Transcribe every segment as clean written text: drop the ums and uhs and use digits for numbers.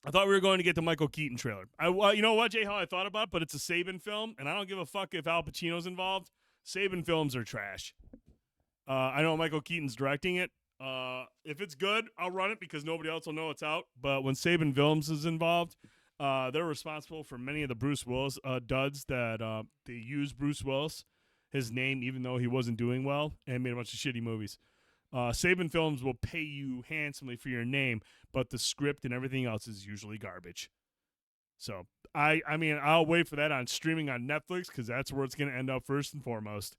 I thought we were going to get the Michael Keaton trailer. You know what, Jay, how I thought about it, but it's a Saban film, and I don't give a fuck if Al Pacino's involved. Saban films are trash. I know Michael Keaton's directing it. If it's good, I'll run it because nobody else will know it's out. But when Saban Films is involved, they're responsible for many of the Bruce Willis duds that they use Bruce Willis, his name, even though he wasn't doing well, and made a bunch of shitty movies. Saban Films will pay you handsomely for your name, but the script and everything else is usually garbage. So, I mean, I'll wait for that on streaming on Netflix because that's where it's going to end up first and foremost.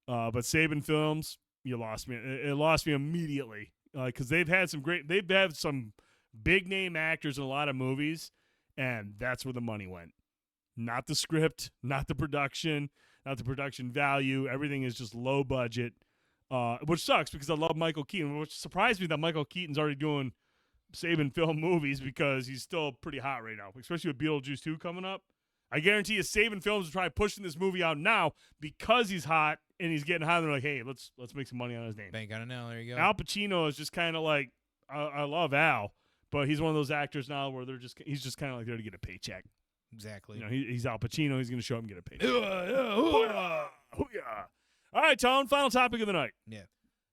But Saban Films, you lost me. It lost me immediately because they've had some big name actors in a lot of movies, and that's where the money went. Not the script, not the production, not the production value. Everything is just low budget. Which sucks because I love Michael Keaton, which surprised me that Michael Keaton's already doing Saban film movies because he's still pretty hot right now, especially with Beetlejuice 2 coming up. I guarantee you Saban Films is probably pushing this movie out now because he's hot and he's getting hot. And they're like, hey, let's make some money on his name. Bank on it now. There you go. Al Pacino is just kind of like, I love Al, but he's one of those actors now where he's just kind of like there to get a paycheck. Exactly. You know, he's Al Pacino. He's going to show up and get a paycheck. Hoo-yah! All right, Tone, final topic of the night. Yeah.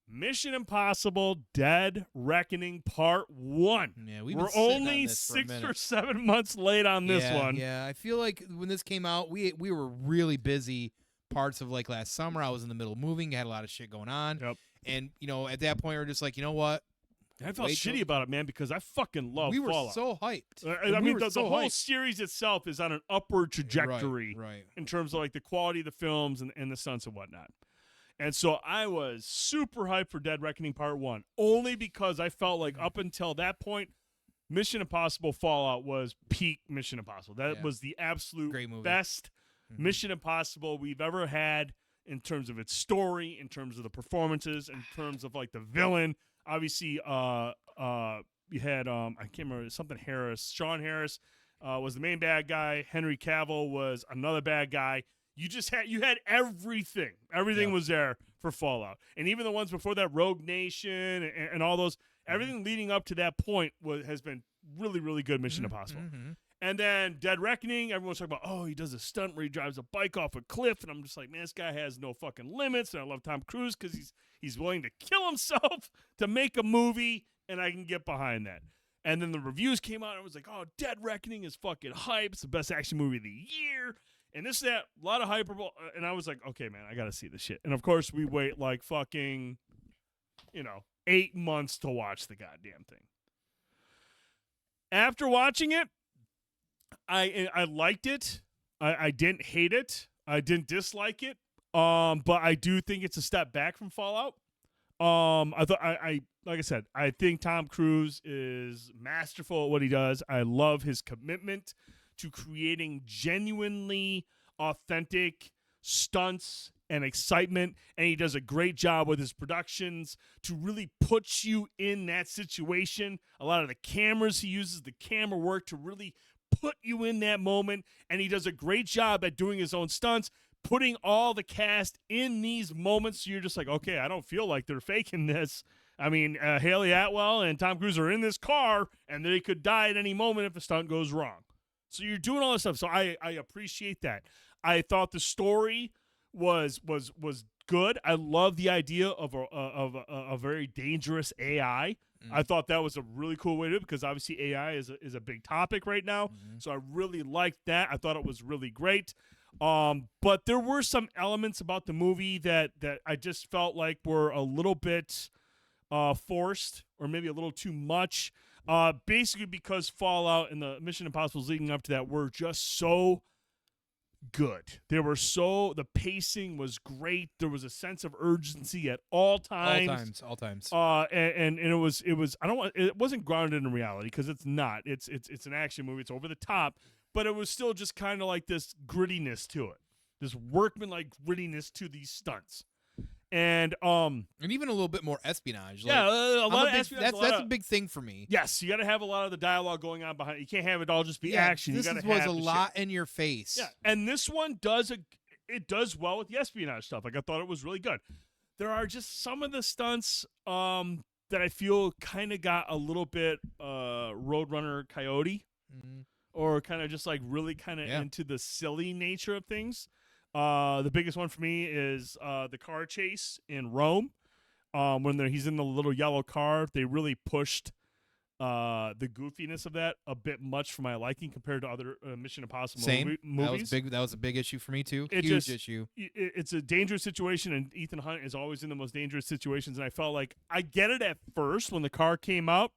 Mission Impossible Dead Reckoning Part 1. Yeah, we're only 6 or 7 months late on this one. Yeah, I feel like when this came out, we were really busy parts of like last summer. I was in the middle of moving, had a lot of shit going on. Yep. And, you know, at that point, we were just like, you know what? I felt shitty about it, man, because I fucking love We were Fallout. so hyped. I mean, the whole series itself is on an upward trajectory right. in terms of like the quality of the films and the stunts and whatnot. And so I was super hyped for Dead Reckoning Part 1, only because I felt like up until that point, Mission Impossible Fallout was peak Mission Impossible. That was the absolute best Mission Impossible we've ever had in terms of its story, in terms of the performances, in terms of like the villain. Obviously, you had I can't remember, something Harris. Sean Harris was the main bad guy. Henry Cavill was another bad guy. You had everything. Everything was there for Fallout. And even the ones before that, Rogue Nation and all those, everything leading up to that point has been really, really good Mission Impossible. And then Dead Reckoning, everyone's talking about, oh, he does a stunt where he drives a bike off a cliff. And I'm just like, man, this guy has no fucking limits. And I love Tom Cruise because he's willing to kill himself to make a movie, and I can get behind that. And then the reviews came out, and I was like, oh, Dead Reckoning is fucking hype. It's the best action movie of the year. And this, that, a lot of hyperbole. And I was like, okay, man, I got to see this shit. And, of course, we wait like fucking, 8 months to watch the goddamn thing. After watching it, I liked it. I didn't hate it. I didn't dislike it. But I do think it's a step back from Fallout. Like I said, I think Tom Cruise is masterful at what he does. I love his commitment to creating genuinely authentic stunts and excitement, and he does a great job with his productions to really put you in that situation. A lot of the cameras he uses, the camera work to really put you in that moment, and he does a great job at doing his own stunts, putting all the cast in these moments so you're just like, okay, I don't feel like they're faking this. I mean, Haley Atwell and Tom Cruise are in this car, and they could die at any moment if the stunt goes wrong. So you're doing all this stuff. So I appreciate that. I thought the story was good. I love the idea of a very dangerous AI. I thought that was a really cool way to do it because obviously AI is a big topic right now. So I really liked that. I thought it was really great. But there were some elements about the movie that I just felt like were a little bit forced or maybe a little too much. Basically because Fallout and the Mission Impossibles leading up to that were just so good. The pacing was great. There was a sense of urgency at all times. All times. And it was it wasn't grounded in reality because it's not. It's an action movie. It's over the top, but it was still just kind of like this grittiness to it. This workman-like grittiness to these stunts. And even a little bit more espionage. Yeah, a lot of espionage. That's a big thing for me. Yes, you got to have a lot of the dialogue going on behind. You can't have it all just be action. This was a lot in your face. Yeah, and this one does well with the espionage stuff. Like I thought it was really good. There are just some of the stunts that I feel kind of got a little bit Roadrunner Coyote or kind of just like really kind of into the silly nature of things. The biggest one for me is the car chase in Rome. When he's in the little yellow car, they really pushed the goofiness of that a bit much for my liking compared to other Mission Impossible movies. That was a big issue for me too. Huge issue. It's a dangerous situation, and Ethan Hunt is always in the most dangerous situations. And I felt like I get it at first when the car came up.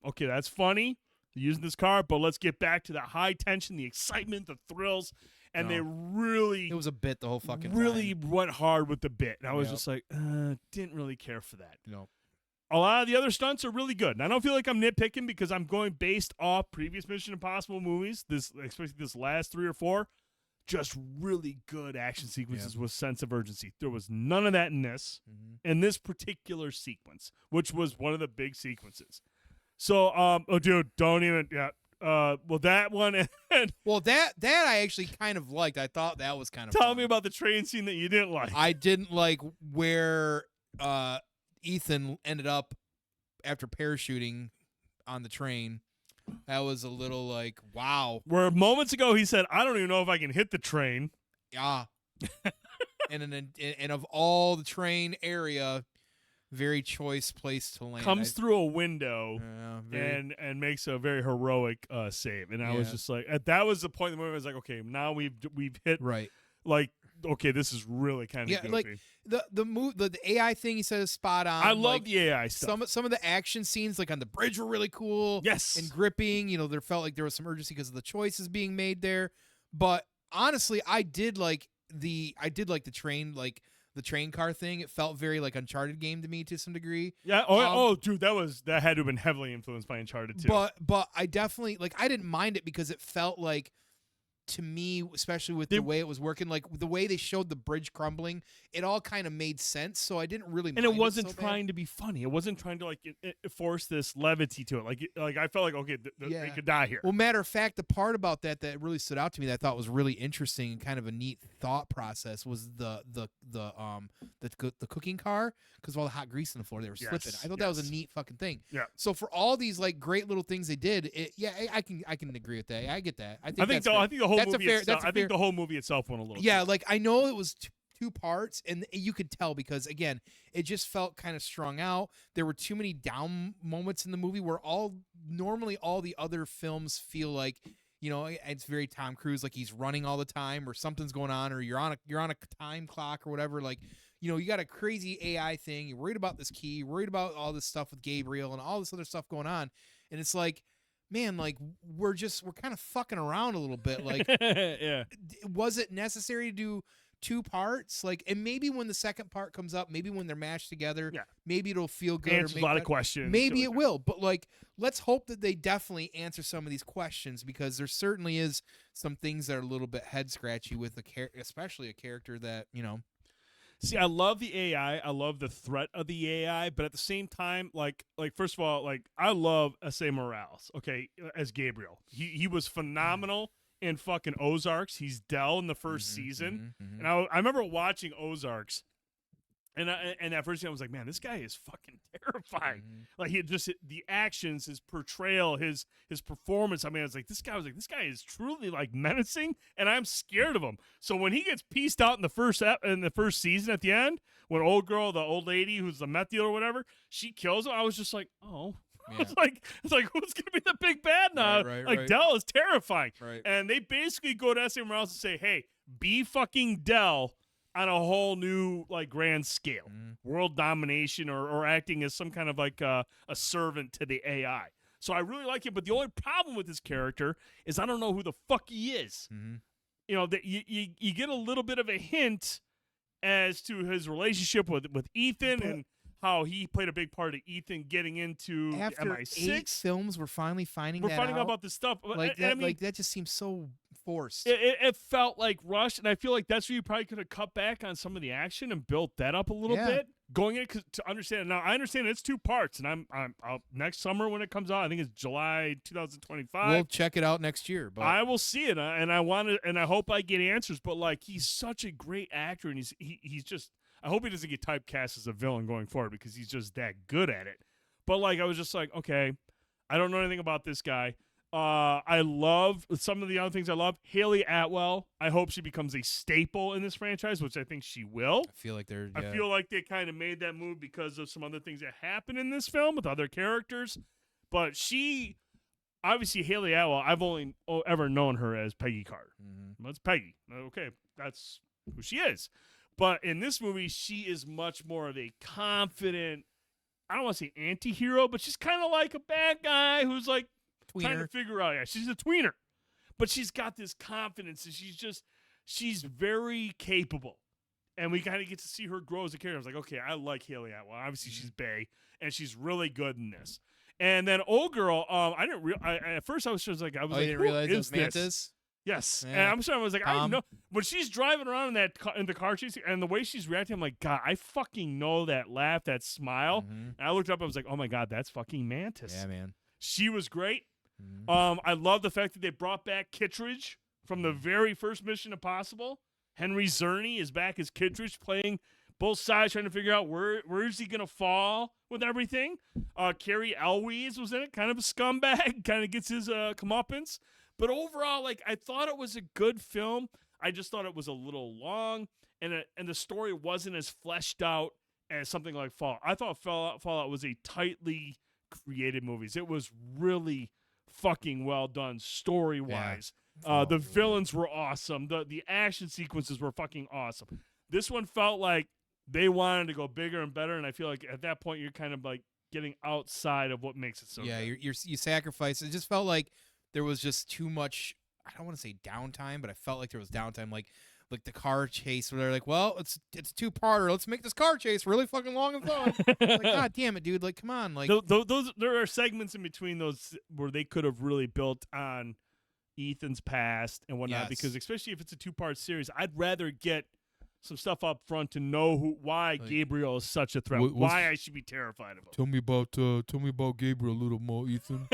Okay, that's funny. They're using this car, but let's get back to the high tension, the excitement, the thrills. And they really... It was a bit the whole fucking really time. Went hard with the bit. And I was just like, didn't really care for that. No. A lot of the other stunts are really good. And I don't feel like I'm nitpicking because I'm going based off previous Mission Impossible movies, especially this last 3 or 4, just really good action sequences with sense of urgency. There was none of that in this particular sequence, which was one of the big sequences. So, oh, dude, don't even... well, that one and that I actually kind of liked. I thought that was kind of Tell fun. me about the train scene that you didn't like. I didn't like where Ethan ended up after parachuting on the train. That was a little like, wow. Where moments ago he said, I don't even know if I can hit the train. Yeah. and of all the train area, very choice place to land. Comes through a window and makes a very heroic save. And I was just like, that was the point in the movie. I was like, okay, now we've hit like, okay, this is really kind of goofy. Like the AI thing he said is spot on. I love the AI stuff. Some of the action scenes like on the bridge were really cool. Yes. And gripping. You know, there felt like there was some urgency because of the choices being made there. But honestly, I did like the train car thing. It felt very like Uncharted game to me to some degree. Yeah. Dude, that had to have been heavily influenced by Uncharted too. But I definitely I didn't mind it because it felt like, to me, especially with the way it was working, like the way they showed the bridge crumbling, it all kind of made sense. So I didn't really. And it wasn't trying to be funny. It wasn't trying to it force this levity to it. Like I felt like okay, they could die here. Well, matter of fact, the part about that really stood out to me that I thought was really interesting and kind of a neat thought process was the cooking car, because of all the hot grease on the floor they were slipping. I thought that was a neat fucking thing. Yeah. So for all these like great little things they did, I can agree with that. I get that. I think the whole movie itself went a little. Yeah, like I know it was two parts, and you could tell because again, it just felt kind of strung out. There were too many down moments in the movie where normally all the other films feel like, you know, it's very Tom Cruise, like he's running all the time or something's going on, or you're on a time clock or whatever. Like, you know, you got a crazy AI thing. You're worried about this key. You're worried about all this stuff with Gabriel and all this other stuff going on, and it's like, man, like we're kind of fucking around a little bit. Like, was it necessary to do 2 parts? Like, and maybe when the second part comes up, maybe when they're mashed together, maybe it'll feel good. Answers a lot of questions. Maybe it will, but like, let's hope that they definitely answer some of these questions, because there certainly is some things that are a little bit head scratchy with especially a character that, you know. See, I love the AI. I love the threat of the AI, but at the same time, like first of all, like I love S.A. Morales. Okay, as Gabriel, he was phenomenal in fucking Ozarks. He's Del in the first season, and I remember watching Ozarks, and that first scene I was like, man, this guy is fucking terrifying. Like he just the actions, his portrayal, his performance. I mean, I was like, this guy is truly like menacing, and I'm scared of him. So when he gets pieced out in the first season at the end, when the old lady who's the meth dealer or whatever, she kills him, I was just like, oh. Yeah. It's like who's gonna be the big bad now? Right. Del is terrifying, and they basically go to S.A. Morales and say, hey, be fucking Del on a whole new like grand scale, world domination, or acting as some kind of like a servant to the AI. So I really like it, but the only problem with this character is I don't know who the fuck he is. You know, that you get a little bit of a hint as to his relationship with Ethan and how he played a big part of Ethan getting into after MI6. 8 films, we're finally finding out about this stuff. Like that, I mean, like that just seems so forced. It felt like rushed, and I feel like that's where you probably could have cut back on some of the action and built that up a little bit. Going in to understand it. Now, I understand it's 2 parts, and I'll next summer when it comes out, I think it's July 2025. We'll check it out next year. But I will see it, and I hope I get answers. But like, he's such a great actor, and he's just. I hope he doesn't get typecast as a villain going forward because he's just that good at it. But like, I was just like, okay, I don't know anything about this guy. I love some of the other things I love. Haley Atwell, I hope she becomes a staple in this franchise, which I think she will. I feel like they're. I feel like they kind of made that move because of some other things that happen in this film with other characters. But she, obviously, Haley Atwell, I've only ever known her as Peggy Carter. Mm-hmm. Well, it's Peggy. Okay, that's who she is. But in this movie, she is much more of a confident, I don't want to say anti-hero, but she's kind of like a bad guy who's like trying to figure out. Yeah, she's a tweener. But she's got this confidence, and she's very capable. And we kind of get to see her grow as a character. I was like, okay, I like Haley Atwell. Obviously, she's bae, and she's really good in this. And then old girl, I didn't real. At first, I was just like, you didn't realize it was Mantis? Yes, yeah. And I'm sorry. I was like, I know when she's driving around in the car chase, and the way she's reacting, I'm like, God, I fucking know that laugh, that smile. Mm-hmm. And I looked up, I was like, oh my God, that's fucking Mantis. Yeah, man. She was great. Mm-hmm. I love the fact that they brought back Kittredge from the very first Mission Impossible. Henry Czerny is back as Kittredge, playing both sides, trying to figure out where is he gonna fall with everything. Carrie Elwes was in it, kind of a scumbag, kind of gets his comeuppance. But overall, like, I thought it was a good film. I just thought it was a little long, and the story wasn't as fleshed out as something like Fallout. I thought Fallout was a tightly created movie. It was really fucking well done story-wise. Yeah. The villains were awesome. The action sequences were fucking awesome. This one felt like they wanted to go bigger and better, and I feel like at that point you're kind of like getting outside of what makes it so good. You sacrifice. It just felt like there was just too much. I don't want to say downtime, but I felt like there was downtime. Like the car chase where they're like, well, it's a 2-parter. Let's make this car chase really fucking long and fun. Like, God damn it, dude! Like, come on, like those there are segments in between those where they could have really built on Ethan's past and whatnot. Yes. Because especially if it's a 2-part series, I'd rather get some stuff up front to know why Gabriel is such a threat, why I should be terrified of him. Tell me about Gabriel a little more, Ethan.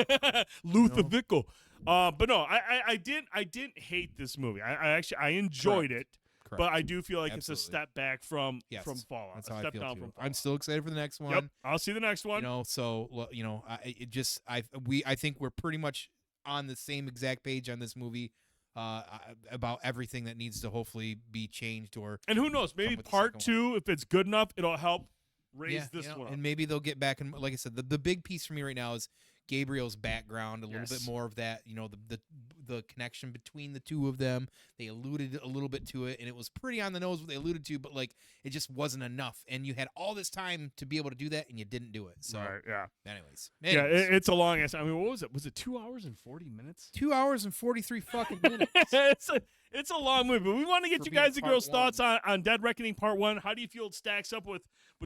Luther Vickle. But no, I didn't hate this movie. I enjoyed it. Correct. But I do feel like Absolutely. it's a step back from Fallout. That's a how step I feel down too. from Fallout. I'm still excited for the next one. Yep, I'll see the next one. I think we're pretty much on the same exact page on this movie. About everything that needs to hopefully be changed, and who knows, maybe part 2, if it's good enough, it'll help raise this one up. And maybe they'll get back. And like I said, the big piece for me right now is Gabriel's background, a little bit more of that, the connection between the two of them. They alluded a little bit to it, and it was pretty on the nose what they alluded to, but like it just wasn't enough. And you had all this time to be able to do that, and you didn't do it. So, right, yeah. Anyways. Yeah, it's a long ass. I mean, what was it? Was it 2 hours and 40 minutes? 2 hours and 43 fucking minutes. It's a long movie, but we want to get you guys and girls' thoughts on Dead Reckoning Part 1. How do you feel it stacks up with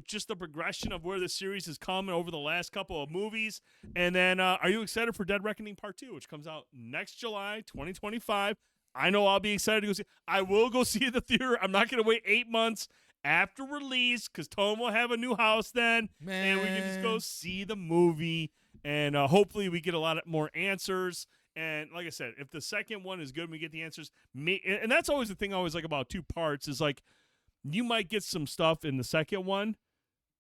just the progression of where the series has come over the last couple of movies? And then are you excited for Dead Reckoning Part 2, which comes out next July 2025? I know I'll be excited to go see. I will go see it at the theater. I'm not going to wait 8 months after release because Tone will have a new house then, and we can just go see the movie, and hopefully we get a lot more answers. And like I said, if the second one is good and we get the answers, and that's always the thing I always like about 2 parts is like you might get some stuff in the second one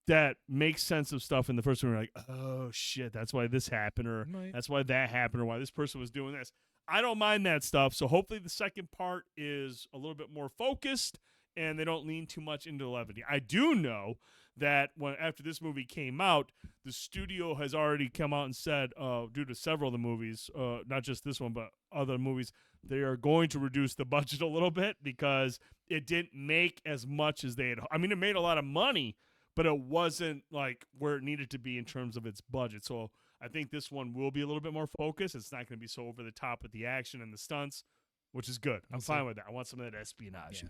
that makes sense of stuff in the first one. You're like, oh shit, that's why this happened, or that's why that happened, or why this person was doing this. I don't mind that stuff. So hopefully the second part is a little bit more focused and they don't lean too much into levity. I do know that after this movie came out, the studio has already come out and said, due to several of the movies, not just this one, but other movies, they are going to reduce the budget a little bit because it didn't make as much as they had. I mean, it made a lot of money, but it wasn't like where it needed to be in terms of its budget. So I think this one will be a little bit more focused. It's not going to be so over the top with the action and the stunts, which is good. I'm fine with that. I want some of that espionage.